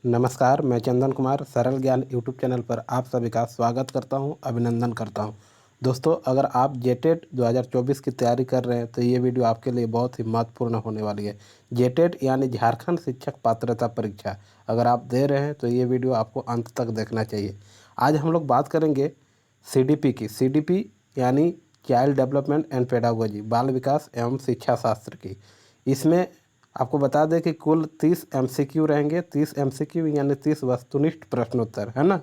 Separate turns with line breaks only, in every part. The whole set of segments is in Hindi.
नमस्कार, मैं चंदन कुमार सरल ज्ञान यूट्यूब चैनल पर आप सभी का स्वागत करता हूं, अभिनंदन करता हूं। दोस्तों, अगर आप जेटेट 2024 की तैयारी कर रहे हैं तो ये वीडियो आपके लिए बहुत ही महत्वपूर्ण होने वाली है। जेटेट यानी झारखंड शिक्षक पात्रता परीक्षा अगर आप दे रहे हैं तो ये वीडियो आपको अंत तक देखना चाहिए। आज हम लोग बात करेंगे सीडीपी की। सीडीपी यानी चाइल्ड डेवलपमेंट एंड पेडागोजी, बाल विकास एवं शिक्षा शास्त्र की। इसमें आपको बता दें कि कुल 30 एमसीक्यू रहेंगे। 30 एमसीक्यू यानी 30 वस्तुनिष्ठ प्रश्नोत्तर, है ना।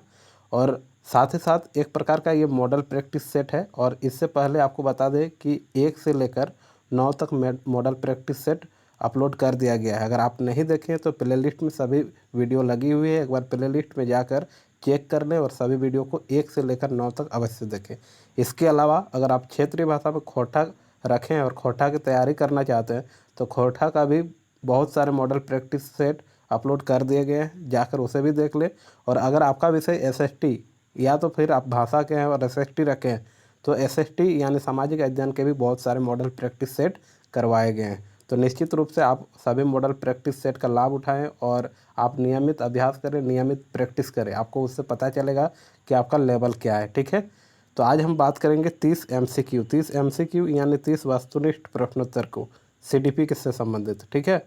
और साथ ही साथ एक प्रकार का ये मॉडल प्रैक्टिस सेट है। और इससे पहले आपको बता दें कि 1 से लेकर 9 तक मॉडल प्रैक्टिस सेट अपलोड कर दिया गया है। अगर आप नहीं देखें तो प्लेलिस्ट में सभी वीडियो लगी हुई है, एक बार प्लेलिस्ट में जाकर चेक कर लें और सभी वीडियो को 1 से लेकर 9 तक अवश्य देखें। इसके अलावा अगर आप क्षेत्रीय भाषा में खोटा रखें और खोटा की तैयारी करना चाहते हैं तो खोटा का भी बहुत सारे मॉडल प्रैक्टिस सेट अपलोड कर दिए गए हैं, जाकर उसे भी देख लें। और अगर आपका विषय एसएसटी या तो फिर आप भाषा के हैं और एसएसटी रखें तो एसएसटी यानी सामाजिक अध्ययन के भी बहुत सारे मॉडल प्रैक्टिस सेट करवाए गए हैं। तो निश्चित रूप से आप सभी मॉडल प्रैक्टिस सेट का लाभ उठाएं और आप नियमित अभ्यास करें, नियमित प्रैक्टिस करें। आपको उससे पता चलेगा कि आपका लेवल क्या है। ठीक है, तो आज हम बात करेंगे 30 एमसीक्यू। 30 एमसीक्यू यानी 30 वस्तुनिष्ठ प्रश्नोत्तर को सीडीपी से संबंधित, ठीक है,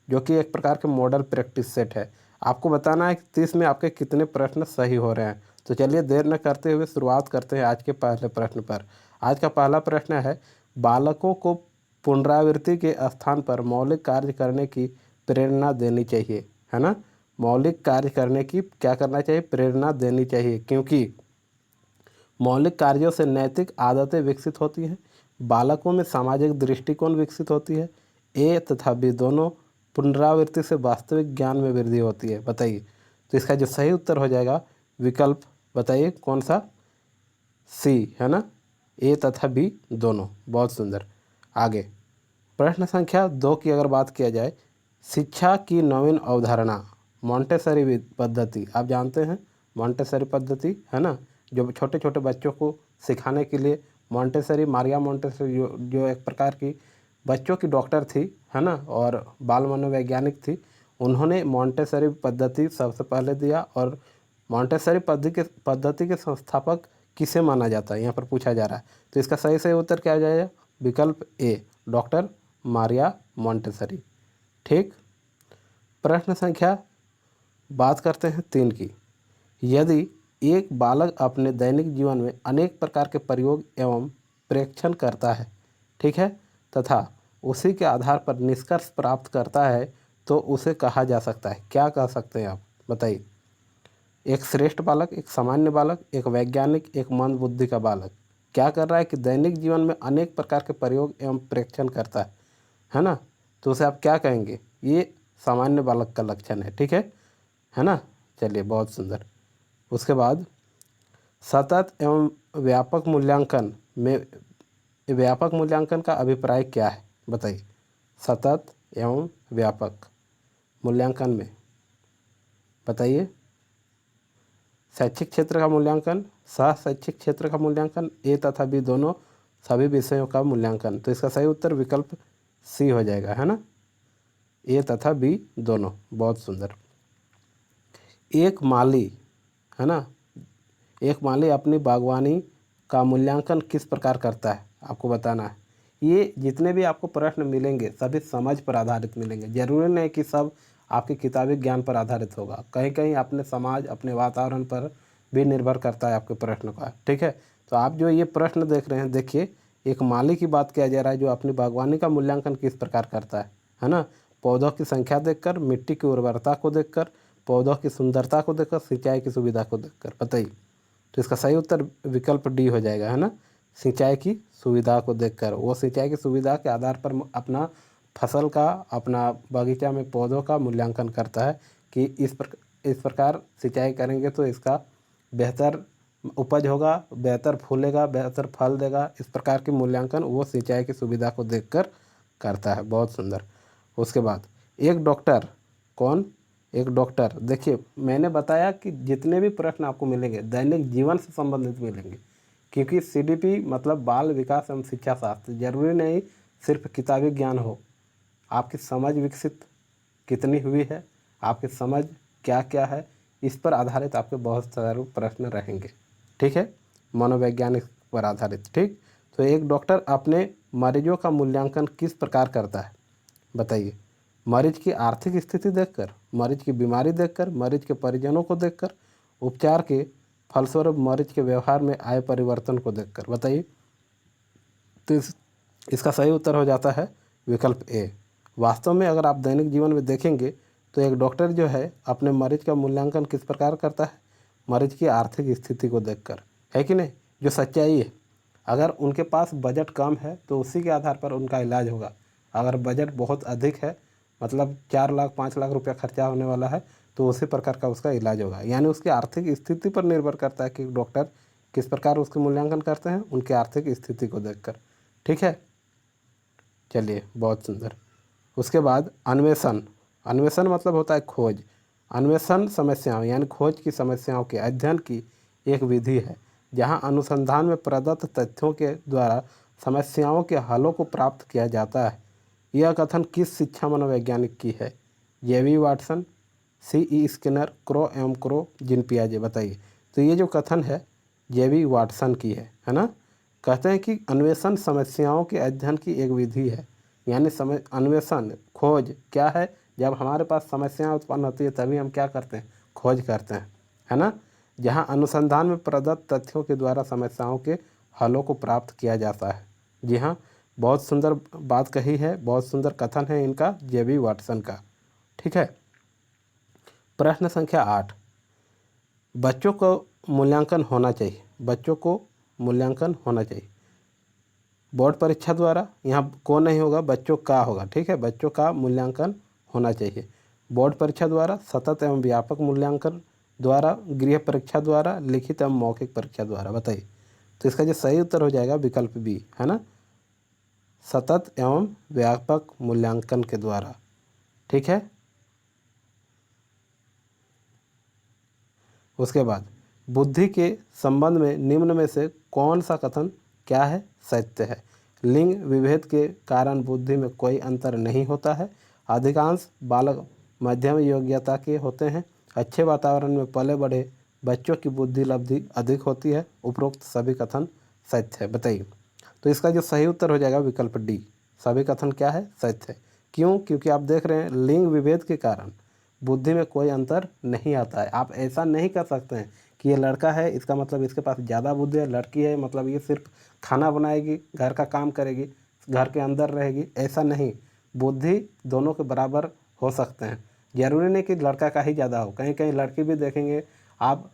जो कि एक प्रकार के मॉडल प्रैक्टिस सेट है। आपको बताना है कि 30 में आपके कितने प्रश्न सही हो रहे हैं। तो चलिए देर न करते हुए शुरुआत करते हैं आज के पहले प्रश्न पर। आज का पहला प्रश्न है, बालकों को पुनरावृत्ति के स्थान पर मौलिक कार्य करने की प्रेरणा देनी चाहिए, है ना। मौलिक कार्य करने की क्या करना चाहिए? प्रेरणा देनी चाहिए, क्योंकि मौलिक कार्यों से नैतिक आदतें विकसित होती हैं, बालकों में सामाजिक दृष्टिकोण विकसित होती है। ए तथा बी दोनों पुनरावृत्ति से वास्तविक ज्ञान में वृद्धि होती है। बताइए, तो इसका जो सही उत्तर हो जाएगा विकल्प, बताइए कौन सा? सी, है ना। ए तथा बी दोनों। बहुत सुंदर। आगे प्रश्न संख्या 2 की अगर बात किया जाए, शिक्षा की नवीन अवधारणा मॉन्टेसरी पद्धति। आप जानते हैं मॉन्टेसरी पद्धति, है ना, जो छोटे छोटे बच्चों को सिखाने के लिए मॉन्टेसरी, मारिया मॉन्टेसरी जो एक प्रकार की बच्चों की डॉक्टर थी, है ना, और बाल मनोवैज्ञानिक थी। उन्होंने मॉन्टेसरी पद्धति सबसे पहले दिया। और मॉन्टेसरी पद्धति के संस्थापक किसे माना जाता है, यहाँ पर पूछा जा रहा है। तो इसका सही सही उत्तर क्या हो जाएगा? विकल्प ए, डॉक्टर मारिया मॉन्टेसरी। ठीक। प्रश्न संख्या बात करते हैं 3 की। यदि एक बालक अपने दैनिक जीवन में अनेक प्रकार के प्रयोग एवं प्रेक्षण करता है, ठीक है, तथा उसी के आधार पर निष्कर्ष प्राप्त करता है तो उसे कहा जा सकता है, क्या कह सकते हैं आप? बताइए। एक श्रेष्ठ बालक, एक सामान्य बालक, एक वैज्ञानिक, एक मंद बुद्धि का बालक क्या कर रहा है कि दैनिक जीवन में अनेक प्रकार के प्रयोग एवं प्रेक्षण करता है ना। तो उसे आप क्या कहेंगे? ये सामान्य बालक का लक्षण है, ठीक है ना। चलिए, बहुत सुंदर। उसके बाद सतत एवं व्यापक मूल्यांकन में व्यापक मूल्यांकन का अभिप्राय क्या है? बताइए। सतत एवं व्यापक मूल्यांकन में बताइए। शैक्षिक क्षेत्र का मूल्यांकन, सह शैक्षिक क्षेत्र का मूल्यांकन, ए तथा बी दोनों सभी विषयों का मूल्यांकन। तो इसका सही उत्तर विकल्प सी हो जाएगा, है ना। ए तथा बी दोनों। बहुत सुंदर। एक माली, है ना, एक माली अपनी बागवानी का मूल्यांकन किस प्रकार करता है? आपको बताना है। ये जितने भी आपको प्रश्न मिलेंगे सभी समझ पर आधारित मिलेंगे। जरूरी नहीं कि सब आपके किताबी ज्ञान पर आधारित होगा, कहीं कहीं अपने समाज, अपने वातावरण पर भी निर्भर करता है आपके प्रश्न का, ठीक है। तो आप जो ये प्रश्न देख रहे हैं, देखिए, एक माली की बात किया जा रहा है जो अपनी बागवानी का मूल्यांकन किस प्रकार करता है ना। पौधों की संख्या देखकर, मिट्टी की उर्वरता को देखकर, पौधों की सुंदरता को देखकर, सिंचाई की सुविधा को देखकर। बताइए। तो इसका सही उत्तर विकल्प डी हो जाएगा, है ना। सिंचाई की सुविधा को देखकर, वो सिंचाई की सुविधा के आधार पर अपना फसल का, अपना बगीचा में पौधों का मूल्यांकन करता है कि इस प्रकार सिंचाई करेंगे तो इसका बेहतर उपज होगा, बेहतर फूलेगा, बेहतर फल देगा। इस प्रकार की मूल्यांकन वो सिंचाई की सुविधा को देखकर करता है। बहुत सुंदर। उसके बाद एक डॉक्टर, कौन? एक डॉक्टर। देखिए, मैंने बताया कि जितने भी प्रश्न आपको मिलेंगे दैनिक जीवन से संबंधित मिलेंगे, क्योंकि सीडीपी मतलब बाल विकास एवं शिक्षा शास्त्र। जरूरी नहीं सिर्फ किताबी ज्ञान हो, आपकी समझ विकसित कितनी हुई है, आपकी समझ क्या क्या है, इस पर आधारित आपके बहुत सारे प्रश्न रहेंगे। ठीक है, मनोवैज्ञानिक पर आधारित। ठीक, तो एक डॉक्टर अपने मरीजों का मूल्यांकन किस प्रकार करता है, बताइए। मरीज की आर्थिक स्थिति देखकर, मरीज की बीमारी देखकर, मरीज के परिजनों को देखकर, उपचार के फलस्वरूप मरीज के व्यवहार में आए परिवर्तन को देखकर, बताइए। तो इसका सही उत्तर हो जाता है विकल्प ए। वास्तव में अगर आप दैनिक जीवन में देखेंगे तो एक डॉक्टर जो है अपने मरीज का मूल्यांकन किस प्रकार करता है, मरीज की आर्थिक स्थिति को देखकर, है कि नहीं, जो सच्चाई है। अगर उनके पास बजट कम है तो उसी के आधार पर उनका इलाज होगा। अगर बजट बहुत अधिक है, मतलब 4 लाख 5 लाख रुपया खर्चा होने वाला है, तो उसी प्रकार का उसका इलाज होगा। यानी उसकी आर्थिक स्थिति पर निर्भर करता है कि डॉक्टर किस प्रकार उसके मूल्यांकन करते हैं, उनकी आर्थिक स्थिति को देखकर। ठीक है, चलिए, बहुत सुंदर। उसके बाद अन्वेषण। अन्वेषण मतलब होता है खोज। अन्वेषण समस्याओं यानी खोज की समस्याओं के अध्ययन की एक विधि है जहां अनुसंधान में प्रदत्त तथ्यों के द्वारा समस्याओं के हलों को प्राप्त किया जाता है। यह कथन किस शिक्षा मनोवैज्ञानिक की है, जेवी वाटसन, सी स्किनर, क्रो एवं क्रो, जिन पियाजे, बताइए। तो ये जो कथन है जेवी वाटसन की है ना। कहते हैं कि अन्वेषण समस्याओं के अध्ययन की एक विधि है। यानी समय अन्वेषण खोज क्या है, जब हमारे पास समस्याएं उत्पन्न होती है तभी हम क्या करते हैं, खोज करते हैं, है ना। जहां अनुसंधान में प्रदत्त तथ्यों के द्वारा समस्याओं के हलों को प्राप्त किया जाता है। जी हाँ, बहुत सुंदर बात कही है, बहुत सुंदर कथन है इनका, जेबी वाटसन का। ठीक है, प्रश्न संख्या 8, बच्चों को मूल्यांकन होना चाहिए। बच्चों को मूल्यांकन होना चाहिए बोर्ड परीक्षा द्वारा। यहाँ कौन नहीं होगा, बच्चों का होगा। ठीक है, बच्चों का मूल्यांकन होना चाहिए बोर्ड परीक्षा द्वारा, सतत एवं व्यापक मूल्यांकन द्वारा, गृह परीक्षा द्वारा, लिखित एवं मौखिक परीक्षा द्वारा, बताइए। तो इसका जो सही उत्तर हो जाएगा विकल्प बी, है ना, सतत एवं व्यापक मूल्यांकन के द्वारा। ठीक है, उसके बाद बुद्धि के संबंध में निम्न में से कौन सा कथन क्या है, सत्य है। लिंग विभेद के कारण बुद्धि में कोई अंतर नहीं होता है। अधिकांश बालक मध्यम योग्यता के होते हैं। अच्छे वातावरण में पले बढ़े बच्चों की बुद्धि लब्धि अधिक होती है। उपरोक्त सभी कथन सत्य है, बताइए। तो इसका जो सही उत्तर हो जाएगा विकल्प डी, सभी कथन क्या है, सत्य है। क्यों, क्योंकि आप देख रहे हैं लिंग विभेद के कारण बुद्धि में कोई अंतर नहीं आता है। आप ऐसा नहीं कर सकते हैं कि ये लड़का है इसका मतलब इसके पास ज़्यादा बुद्धि है, लड़की है मतलब ये सिर्फ खाना बनाएगी, घर का काम करेगी, घर के अंदर रहेगी, ऐसा नहीं। बुद्धि दोनों के बराबर हो सकते हैं। ज़रूरी नहीं कि लड़का का ही ज़्यादा हो, कहीं कहीं लड़की भी देखेंगे आप।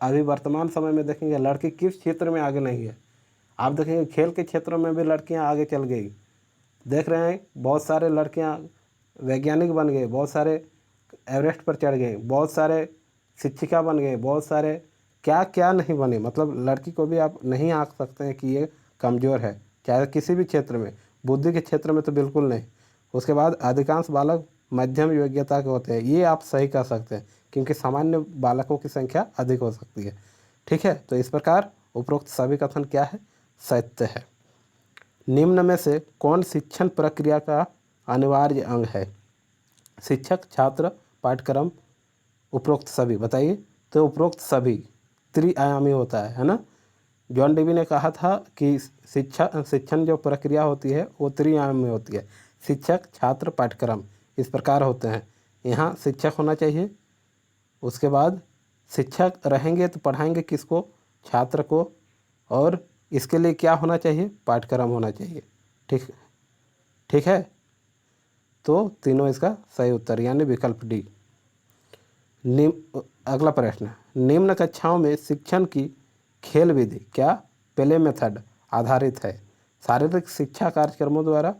अभी वर्तमान समय में देखेंगे लड़की किस क्षेत्र में आगे नहीं है। आप देखेंगे खेल के क्षेत्रों में भी लड़कियां आगे चल गई। देख रहे हैं बहुत सारे लड़कियां वैज्ञानिक बन गए, बहुत सारे एवरेस्ट पर चढ़ गए, बहुत सारे शिक्षिका बन गए, बहुत सारे क्या क्या नहीं बने। मतलब लड़की को भी आप नहीं आंक सकते हैं कि ये कमज़ोर है, चाहे किसी भी क्षेत्र में। बुद्धि के क्षेत्र में तो बिल्कुल नहीं। उसके बाद अधिकांश बालक मध्यम योग्यता के होते हैं, ये आप सही कह सकते हैं, क्योंकि सामान्य बालकों की संख्या अधिक हो सकती है। ठीक है, तो इस प्रकार उपरोक्त सभी कथन क्या है, सत्य है। निम्न में से कौन शिक्षण प्रक्रिया का अनिवार्य अंग है, शिक्षक, छात्र, पाठ्यक्रम, उपरोक्त सभी, बताइए। तो उपरोक्त सभी त्रिआयामी होता है ना। जॉन डेवी ने कहा था कि शिक्षण जो प्रक्रिया होती है वो त्रिआयामी होती है। शिक्षक, छात्र, पाठ्यक्रम इस प्रकार होते हैं। यहाँ शिक्षक होना चाहिए, उसके बाद शिक्षक रहेंगे तो पढ़ाएंगे किसको, छात्र को, और इसके लिए क्या होना चाहिए, पाठ्यक्रम होना चाहिए। ठीक ठीक है, तो तीनों इसका सही उत्तर यानी विकल्प डी। अगला प्रश्न, निम्न कक्षाओं में शिक्षण की खेल विधि क्या प्ले मेथड आधारित है, शारीरिक शिक्षा कार्यक्रमों द्वारा,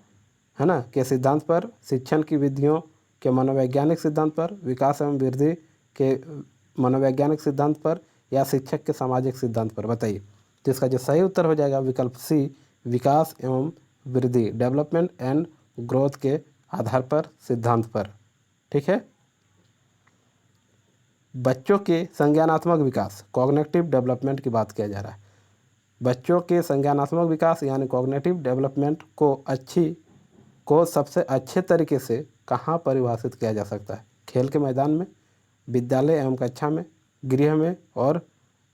है ना, के सिद्धांत पर, शिक्षण की विधियों के मनोवैज्ञानिक सिद्धांत पर, विकास एवं वृद्धि के मनोवैज्ञानिक सिद्धांत पर, या शिक्षक के सामाजिक सिद्धांत पर, बताइए। तो इसका जो सही उत्तर हो जाएगा विकल्प सी, विकास एवं वृद्धि, डेवलपमेंट एंड ग्रोथ के आधार पर, सिद्धांत पर। ठीक है, बच्चों के संज्ञानात्मक विकास, कॉग्निटिव डेवलपमेंट की बात किया जा रहा है। बच्चों के संज्ञानात्मक विकास यानी कॉग्निटिव डेवलपमेंट को सबसे अच्छे तरीके से कहाँ परिभाषित किया जा सकता है, खेल के मैदान में, विद्यालय एवं कक्षा में, गृह में और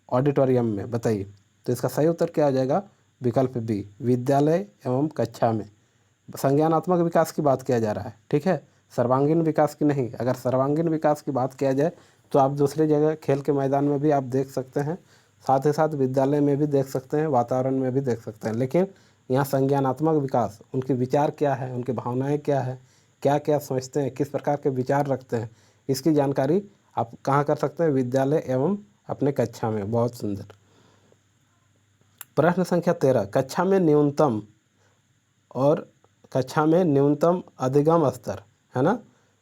ऑडिटोरियम में। बताइए, तो इसका सही उत्तर क्या हो जाएगा? विकल्प बी, विद्यालय एवं कक्षा में। संज्ञानात्मक विकास की बात किया जा रहा है, ठीक है, सर्वांगीण विकास की नहीं। अगर सर्वांगीण विकास की बात किया जाए तो आप दूसरी जगह खेल के मैदान में भी आप देख सकते हैं, साथ ही साथ विद्यालय में भी देख सकते हैं, वातावरण में भी देख सकते हैं। लेकिन यहाँ संज्ञानात्मक विकास, उनके विचार क्या है, उनकी भावनाएं क्या है, क्या क्या सोचते हैं, किस प्रकार के विचार रखते हैं, इसकी जानकारी आप कहाँ कर सकते हैं? विद्यालय एवं अपने कक्षा में। बहुत सुंदर। प्रश्न संख्या 13, कक्षा में न्यूनतम अधिगम स्तर, है ना,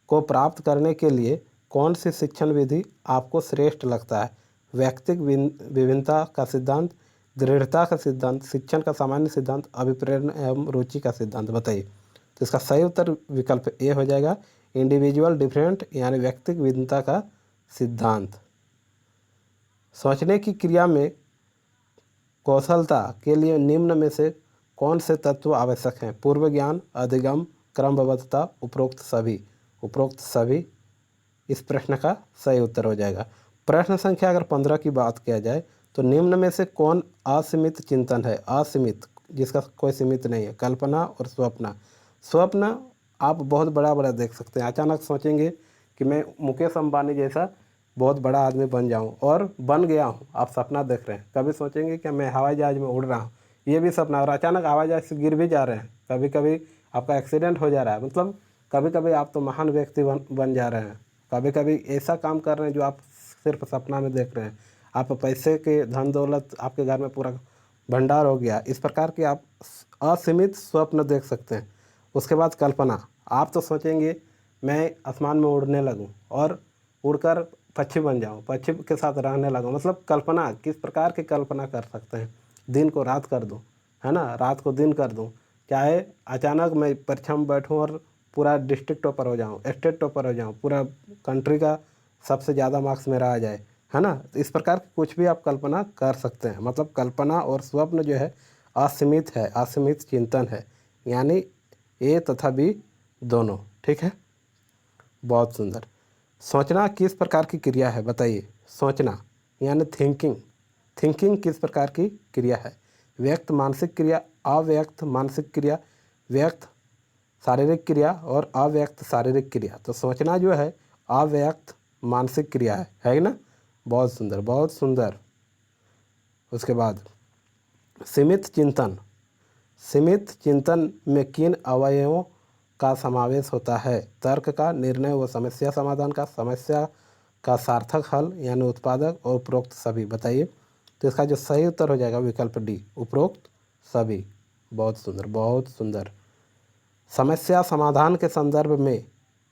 को प्राप्त करने के लिए कौन सी शिक्षण विधि आपको श्रेष्ठ लगता है? व्यक्तिगत विभिन्नता का सिद्धांत, दृढ़ता का सिद्धांत, शिक्षण का सामान्य सिद्धांत, अभिप्रेरण एवं रुचि का सिद्धांत। बताइए, तो इसका सही उत्तर विकल्प ए हो जाएगा, इंडिविजुअल डिफरेंट यानी व्यक्तिगत भिन्नता का सिद्धांत। सोचने की क्रिया में कौशलता के लिए निम्न में से कौन से तत्व आवश्यक हैं? पूर्व ज्ञान, अधिगम, क्रमबद्धता, उपरोक्त सभी। उपरोक्त सभी इस प्रश्न का सही उत्तर हो जाएगा। प्रश्न संख्या अगर 15 की बात किया जाए तो निम्न में से कौन असीमित चिंतन है? असीमित, जिसका कोई सीमित नहीं है। कल्पना और स्वप्न। स्वप्न आप बहुत बड़ा बड़ा देख सकते हैं, अचानक सोचेंगे कि मैं मुकेश अंबानी जैसा बहुत बड़ा आदमी बन जाऊं, और बन गया हूं, आप सपना देख रहे हैं। कभी सोचेंगे कि मैं हवाई जहाज़ में उड़ रहा हूं, ये भी सपना, और अचानक हवाई जहाज़ से गिर भी जा रहे हैं। कभी कभी आपका एक्सीडेंट हो जा रहा है, मतलब कभी कभी आप तो महान व्यक्ति बन जा रहे हैं। कभी कभी ऐसा काम कर रहे हैं जो आप सिर्फ सपना में देख रहे हैं। आप पैसे के धन दौलत, आपके घर में पूरा भंडार हो गया। इस प्रकार के आप असीमित स्वप्न देख सकते हैं। उसके बाद कल्पना, आप तो सोचेंगे मैं आसमान में उड़ने लगूं और उड़कर पक्षी बन जाऊं, पक्षी के साथ रहने लगूं। मतलब कल्पना, किस प्रकार की कल्पना कर सकते हैं? दिन को रात कर दूं, है ना, रात को दिन कर दूं, चाहे अचानक मैं परीक्षा में बैठूं और पूरा डिस्ट्रिक्ट टॉपर हो जाऊं, स्टेट टॉपर हो जाऊं, पूरा कंट्री का सबसे ज़्यादा मार्क्स मेरा आ जाए, है ना। तो इस प्रकार की कुछ भी आप कल्पना कर सकते हैं। मतलब कल्पना और स्वप्न जो है असीमित है, असीमित चिंतन है, यानी ए तथा बी दोनों, ठीक है। बहुत सुंदर। सोचना किस प्रकार की क्रिया है? बताइए, सोचना यानी थिंकिंग, थिंकिंग किस प्रकार की क्रिया है? व्यक्त मानसिक क्रिया, अव्यक्त मानसिक क्रिया, व्यक्त शारीरिक क्रिया और अव्यक्त शारीरिक क्रिया। तो सोचना जो है अव्यक्त मानसिक क्रिया है ना। बहुत सुंदर, बहुत सुंदर। उसके बाद सीमित चिंतन, सीमित चिंतन में किन अवयवों का समावेश होता है? तर्क का, निर्णय व समस्या समाधान का, समस्या का सार्थक हल यानी उत्पादक, और उपरोक्त सभी। बताइए, तो इसका जो सही उत्तर हो जाएगा विकल्प डी, उपरोक्त सभी। बहुत सुंदर, बहुत सुंदर। समस्या समाधान के संदर्भ में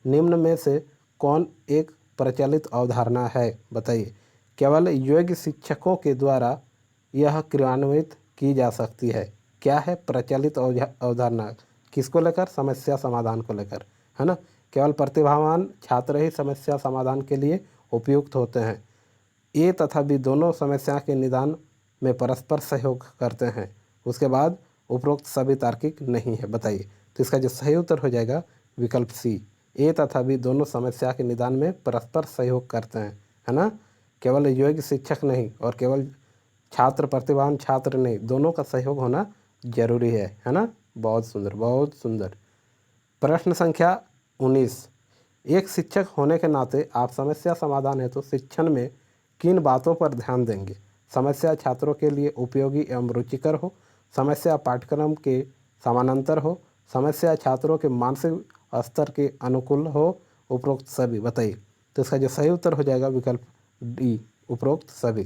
निम्न में से कौन एक प्रचलित अवधारणा है? बताइए, केवल योग्य शिक्षकों के द्वारा यह क्रियान्वित की जा सकती है। क्या है प्रचलित अवधारणा? किसको लेकर? समस्या समाधान को लेकर, है ना। केवल प्रतिभावान छात्र ही समस्या समाधान के लिए उपयुक्त होते हैं। ए तथा बी दोनों समस्या के निदान में परस्पर सहयोग करते हैं। उसके बाद उपरोक्त सभी तार्किक नहीं है। बताइए, तो इसका जो सही उत्तर हो जाएगा विकल्प सी, ए तथा बी दोनों समस्या के निदान में परस्पर सहयोग करते हैं, है ना। केवल योग्य शिक्षक नहीं और केवल छात्र, प्रतिभावान छात्र नहीं, दोनों का सहयोग होना जरूरी है ना। बहुत सुंदर, बहुत सुंदर। प्रश्न संख्या 19, एक शिक्षक होने के नाते आप समस्या समाधान हेतु शिक्षण में किन बातों पर ध्यान देंगे? समस्या छात्रों के लिए उपयोगी एवं रुचिकर हो, समस्या पाठ्यक्रम के समानांतर हो, समस्या छात्रों के मानसिक स्तर के अनुकूल हो, उपरोक्त सभी। बताइए, तो इसका जो सही उत्तर हो जाएगा विकल्प डी, उपरोक्त सभी।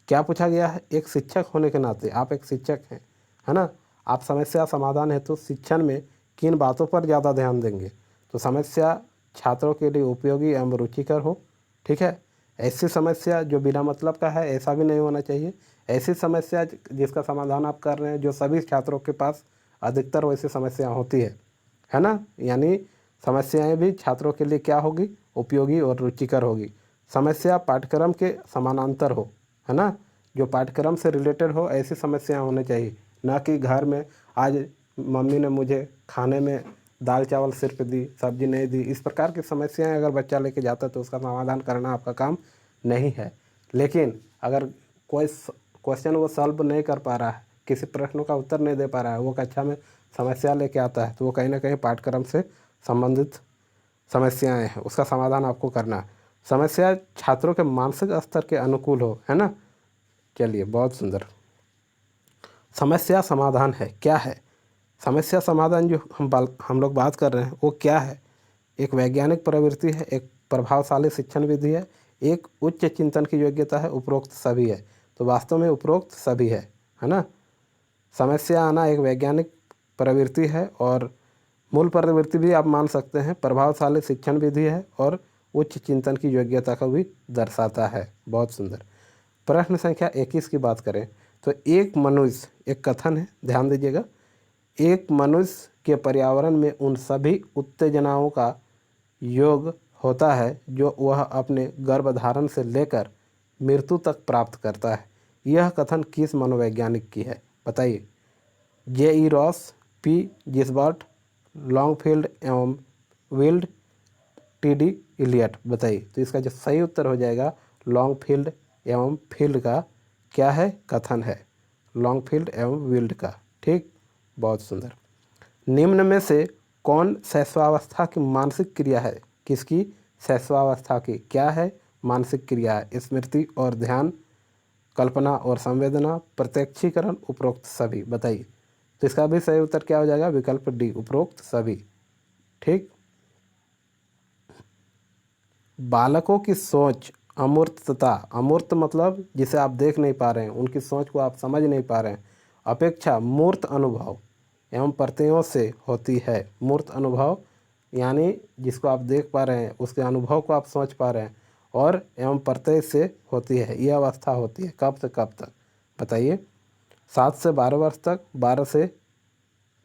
क्या पूछा गया है? एक शिक्षक होने के नाते, आप एक शिक्षक हैं, है ना, आप समस्या समाधान हेतु शिक्षण में किन बातों पर ज़्यादा ध्यान देंगे? तो समस्या छात्रों के लिए उपयोगी एवं रुचिकर हो, ठीक है। ऐसी समस्या जो बिना मतलब का है, ऐसा भी नहीं होना चाहिए। ऐसी समस्या जिसका समाधान आप कर रहे हैं, जो सभी छात्रों के पास अधिकतर वैसी समस्या होती है ना। यानी समस्याएं भी छात्रों के लिए क्या होगी? उपयोगी और रुचिकर होगी। समस्या पाठ्यक्रम के समानांतर हो, है ना, जो पाठ्यक्रम से रिलेटेड हो, ऐसी समस्याएं होनी चाहिए। ना कि घर में आज मम्मी ने मुझे खाने में दाल चावल सिर्फ दी, सब्जी नहीं दी, इस प्रकार की समस्याएं अगर बच्चा लेके जाता है तो उसका समाधान करना आपका काम नहीं है। लेकिन अगर कोई क्वेश्चन वो सॉल्व नहीं कर पा रहा है, किसी प्रश्न का उत्तर नहीं दे पा रहा है, वो कक्षा में समस्या लेके आता है, तो वो कहीं ना कहीं पाठ्यक्रम से संबंधित समस्याएं हैं, उसका समाधान आपको करना है। समस्या छात्रों के मानसिक स्तर के अनुकूल हो, है ना। चलिए, बहुत सुंदर। समस्या समाधान है क्या है? समस्या समाधान जो हम लोग बात कर रहे हैं वो क्या है? एक वैज्ञानिक प्रवृत्ति है, एक प्रभावशाली शिक्षण विधि है, एक उच्च चिंतन की योग्यता है, उपरोक्त सभी है। तो वास्तव में उपरोक्त सभी है ना। समस्या आना एक वैज्ञानिक प्रवृत्ति है और मूल प्रवृत्ति भी आप मान सकते हैं, प्रभावशाली शिक्षण विधि है और उच्च चिंतन की योग्यता को भी दर्शाता है। बहुत सुंदर। प्रश्न संख्या 21 की बात करें तो एक मनुष्य, एक कथन है, ध्यान दीजिएगा। एक मनुष्य के पर्यावरण में उन सभी उत्तेजनाओं का योग होता है जो वह अपने गर्भधारण से लेकर मृत्यु तक प्राप्त करता है। यह कथन किस मनोवैज्ञानिक की है? बताइए। J E. Ross, P. Gisbert, Longfield एवं विल्ड, टी.डी. इलियट। बताइए। तो इसका जो सही उत्तर हो जाएगा लॉन्गफील्ड एवं फील्ड का क्या है? कथन है लॉन्गफील्ड एवं विल्ड का। ठीक, बहुत सुंदर। निम्न में से कौन शैशवावस्था की मानसिक क्रिया है? किसकी? शैशवावस्था की क्या है? मानसिक क्रिया है। स्मृति और ध्यान, कल्पना और संवेदना, प्रत्यक्षीकरण, उपरोक्त सभी। बताइए। तो इसका भी सही उत्तर क्या हो जाएगा? विकल्प डी, उपरोक्त सभी। ठीक। बालकों की सोच अमूर्तता, अमूर्त मतलब जिसे आप देख नहीं पा रहे हैं, उनकी सोच को आप समझ नहीं पा रहे हैं, अपेक्षा मूर्त अनुभव एवं प्रत्ययों से होती है। मूर्त अनुभव यानी जिसको आप देख पा रहे हैं, उसके अनुभव को आप समझ पा रहे हैं, और एवं प्रत्यय से होती है। यह अवस्था होती है कब से कब तक? बताइए। 7 से 12 वर्ष तक, 12 से,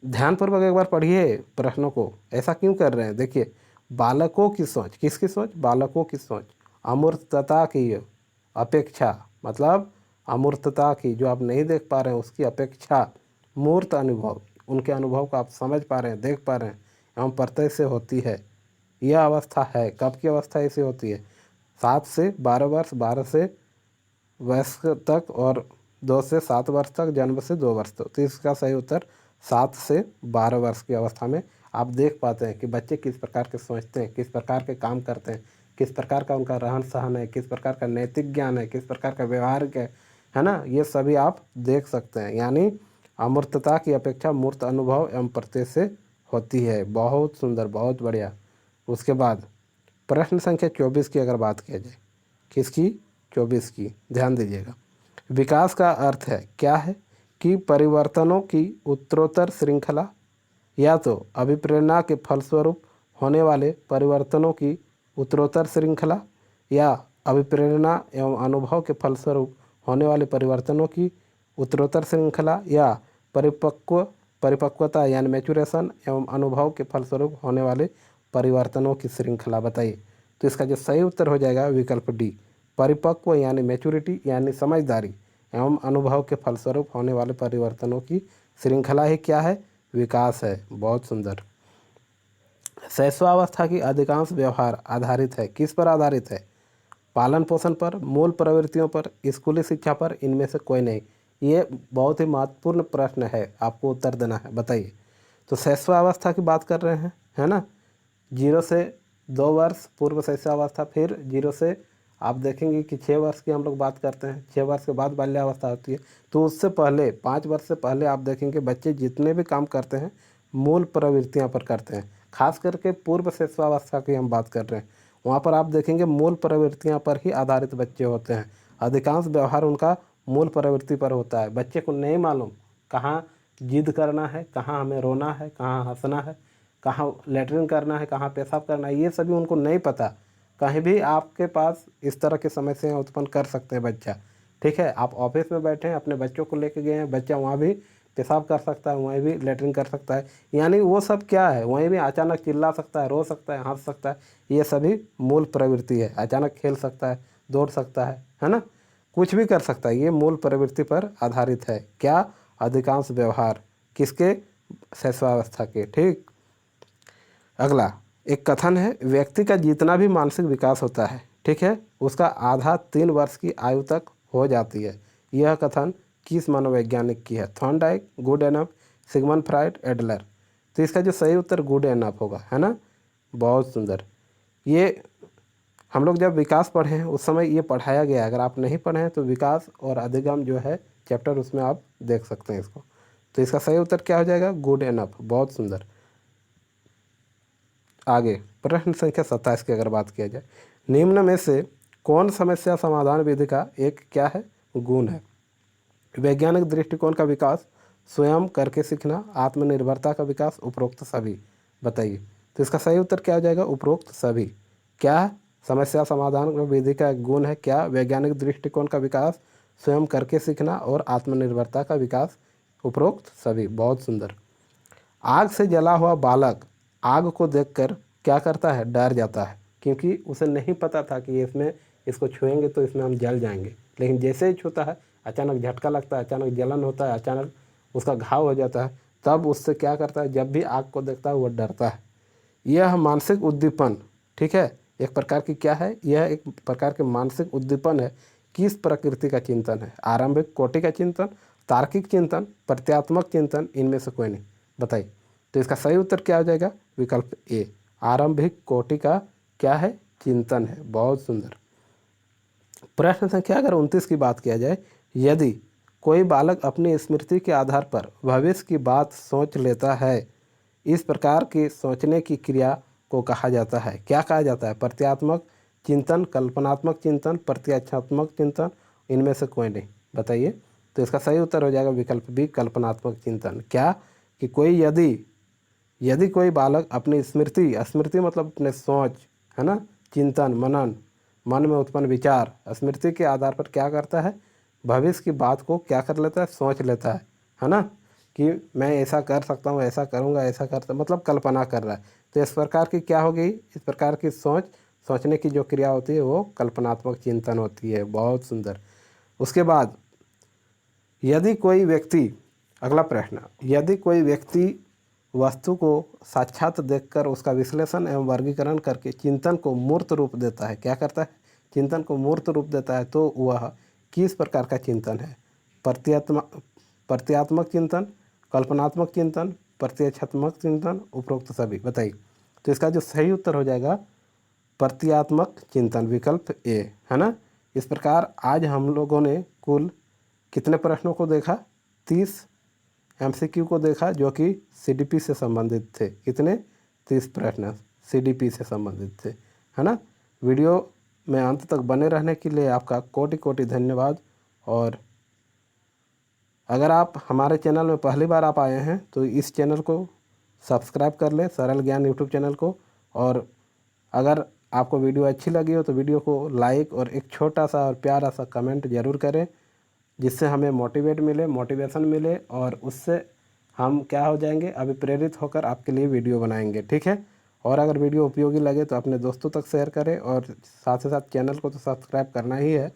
ध्यानपूर्वक एक बार पढ़िए प्रश्नों को। ऐसा क्यों कर रहे हैं? देखिए, बालकों की सोच, किसकी सोच? बालकों की सोच। अमूर्तता की अपेक्षा, मतलब अमूर्तता की, जो आप नहीं देख पा रहे हैं उसकी अपेक्षा, मूर्त अनुभव, उनके अनुभव को आप समझ पा रहे हैं, देख पा रहे हैं, एवं प्रत्यय से होती है। यह अवस्था है, कब की अवस्था ऐसी होती है? 7 से 12 वर्ष, 12 से वयस्क तक, और 2 से 7 वर्ष तक, जन्म से 2 वर्ष तक। तो इसका सही उत्तर 7 से 12 वर्ष की अवस्था में आप देख पाते हैं कि बच्चे किस प्रकार के सोचते हैं, किस प्रकार के काम करते हैं, किस प्रकार का उनका रहन सहन है, किस प्रकार का नैतिक ज्ञान है, किस प्रकार का व्यवहार है ना। ये सभी आप देख सकते हैं। यानी अमूर्तता की अपेक्षा मूर्त अनुभव एवं प्रत्यय से होती है। बहुत सुंदर, बहुत बढ़िया। उसके बाद प्रश्न संख्या 24 की अगर बात किया जाए, किसकी? 24 की। ध्यान दीजिएगा। विकास का अर्थ है क्या है? कि परिवर्तनों की उत्तरोत्तर श्रृंखला, या तो अभिप्रेरणा के फलस्वरूप होने वाले परिवर्तनों की उत्तरोत्तर श्रृंखला, या अभिप्रेरणा एवं अनुभव के फलस्वरूप होने वाले परिवर्तनों की उत्तरोत्तर श्रृंखला, या परिपक्वता यानी मैचुरेशन एवं अनुभव के फलस्वरूप होने वाले परिवर्तनों की श्रृंखला। बताइए। तो इसका जो सही उत्तर हो जाएगा विकल्प डी, परिपक्व यानी मैच्योरिटी यानी समझदारी, एवं अनुभव के फलस्वरूप होने वाले परिवर्तनों की श्रृंखला ही क्या है? विकास है। बहुत सुंदर। शैशवावस्था की अधिकांश व्यवहार आधारित है, किस पर आधारित है? पालन पोषण पर, मूल प्रवृत्तियों पर, स्कूली शिक्षा पर, इनमें से कोई नहीं। ये बहुत ही महत्वपूर्ण प्रश्न है, आपको उत्तर देना है। बताइए। तो शैशवावस्था की बात कर रहे हैं, है ना। 0 से 2 वर्ष पूर्व शैशवावस्था, फिर 0 से आप देखेंगे कि 6 वर्ष की हम लोग बात करते हैं, 6 वर्ष के बाद बाल्यावस्था होती है। तो उससे पहले 5 वर्ष से पहले आप देखेंगे बच्चे जितने भी काम करते हैं मूल प्रवृत्तियां पर करते हैं। खास करके पूर्व शैशवावस्था की हम बात कर रहे हैं, वहाँ पर आप देखेंगे मूल प्रवृत्तियां पर ही आधारित बच्चे होते हैं। अधिकांश व्यवहार उनका मूल प्रवृत्ति पर होता है। बच्चे को नहीं मालूम कहाँ जिद करना है, कहाँ हमें रोना है, कहाँ हंसना है, कहाँ लेटरिन करना है, कहाँ पेशाब करना है, ये सभी उनको नहीं पता। कहीं भी आपके पास इस तरह की समस्याएं उत्पन्न कर सकते हैं बच्चा। ठीक है, आप ऑफिस में बैठे हैं, अपने बच्चों को लेके गए हैं, बच्चा वहाँ भी पेशाब कर सकता है, वहीं भी लेटरिन कर सकता है। यानी वो सब क्या है, वहीं भी अचानक चिल्ला सकता है, रो सकता है, हंस सकता है। ये सभी मूल प्रवृत्ति है। अचानक खेल सकता है, दौड़ सकता है ना, कुछ भी कर सकता है। ये मूल प्रवृत्ति पर आधारित है। क्या? अधिकांश व्यवहार किसके? शैशवावस्था के। ठीक। अगला एक कथन है, व्यक्ति का जितना भी मानसिक विकास होता है, ठीक है, उसका आधा 3 वर्ष की आयु तक हो जाती है। यह कथन किस मनोवैज्ञानिक की है? Thorndike, good enough, Sigmund Freud, Adler. तो इसका जो सही उत्तर गुड एनफ होगा, है ना। बहुत सुंदर। ये हम लोग जब विकास पढ़े हैं उस समय ये पढ़ाया गया है। अगर आप नहीं पढ़े हैं तो विकास और अधिगम जो है चैप्टर, उसमें आप देख सकते हैं इसको। तो इसका सही उत्तर क्या हो जाएगा? Good enough. बहुत सुंदर। आगे प्रश्न संख्या 27 की अगर बात किया जाए, निम्न में से कौन समस्या समाधान विधि का एक क्या है? गुण है? वैज्ञानिक दृष्टिकोण का विकास, स्वयं करके सीखना, आत्मनिर्भरता का विकास, उपरोक्त सभी। बताइए। तो इसका सही उत्तर क्या हो जाएगा? उपरोक्त सभी। क्या समस्या समाधान विधि का एक गुण है? क्या वैज्ञानिक दृष्टिकोण का विकास, स्वयं करके सीखना और आत्मनिर्भरता का विकास, उपरोक्त सभी। बहुत सुंदर। आग से जला हुआ बालक आग को देखकर क्या करता है? डर जाता है, क्योंकि उसे नहीं पता था कि इसमें इसको छुएंगे तो इसमें हम जल जाएंगे। लेकिन जैसे ही छूता है अचानक झटका लगता है, अचानक जलन होता है, अचानक उसका घाव हो जाता है। तब उससे क्या करता है? जब भी आग को देखता है वह डरता है। यह मानसिक उद्दीपन, ठीक है, एक प्रकार की क्या है? यह एक प्रकार के मानसिक उद्दीपन है। किस प्रकृति का चिंतन है? आरंभिक कोटि का चिंतन, तार्किक चिंतन, प्रत्यात्मक चिंतन, इनमें से कोई नहीं। बताइए। तो इसका सही उत्तर क्या हो जाएगा? विकल्प ए, आरंभिक कोटि का क्या है? चिंतन है। बहुत सुंदर। प्रश्न संख्या अगर 29 की बात किया जाए, यदि कोई बालक अपनी स्मृति के आधार पर भविष्य की बात सोच लेता है, इस प्रकार की सोचने की क्रिया को कहा जाता है? क्या कहा जाता है? प्रत्यात्मक चिंतन, कल्पनात्मक चिंतन, प्रत्यात्मक चिंतन, इनमें से कोई नहीं। बताइए। तो इसका सही उत्तर हो जाएगा विकल्प बी, कल्पनात्मक चिंतन। क्या कि कोई यदि कोई बालक अपनी स्मृति मतलब अपने सोच, है ना, चिंतन, मनन, मन में उत्पन्न विचार, स्मृति के आधार पर क्या करता है? भविष्य की बात को क्या कर लेता है? सोच लेता है ना, कि मैं ऐसा कर सकता हूँ, ऐसा करूँगा, ऐसा करता, मतलब कल्पना कर रहा है। तो इस प्रकार की क्या हो गई? इस प्रकार की सोचने की जो क्रिया होती है वो कल्पनात्मक चिंतन होती है। बहुत सुंदर। उसके बाद यदि कोई व्यक्ति, अगला प्रश्न, यदि कोई व्यक्ति वस्तु को साक्षात देखकर उसका विश्लेषण एवं वर्गीकरण करके चिंतन को मूर्त रूप देता है, क्या करता है? चिंतन को मूर्त रूप देता है, तो वह किस प्रकार का चिंतन है? प्रत्यात्मक चिंतन, कल्पनात्मक चिंतन, प्रत्यक्षात्मक चिंतन, उपरोक्त सभी। बताइए। तो इसका जो सही उत्तर हो जाएगा प्रत्यात्मक चिंतन, विकल्प ए, है ना। इस प्रकार आज हम लोगों ने कुल कितने प्रश्नों को देखा? 30 MCQ को देखा, जो कि CDP से संबंधित थे। कितने? 30 प्रश्न CDP से संबंधित थे, है ना। वीडियो में अंत तक बने रहने के लिए आपका कोटि कोटि धन्यवाद। और अगर आप हमारे चैनल में पहली बार आप आए हैं तो इस चैनल को सब्सक्राइब कर लें, सरल ज्ञान यूट्यूब चैनल को। और अगर आपको वीडियो अच्छी लगी हो तो वीडियो को लाइक और एक छोटा सा और प्यारा सा कमेंट ज़रूर करें, जिससे हमें मोटिवेशन मिले, और उससे हम क्या हो जाएंगे? अभी प्रेरित होकर आपके लिए वीडियो बनाएंगे, ठीक है। और अगर वीडियो उपयोगी लगे तो अपने दोस्तों तक शेयर करें, और साथ ही साथ चैनल को तो सब्सक्राइब करना ही है।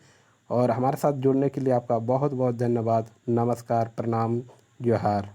और हमारे साथ जुड़ने के लिए आपका बहुत बहुत धन्यवाद। नमस्कार, प्रणाम, जोहार।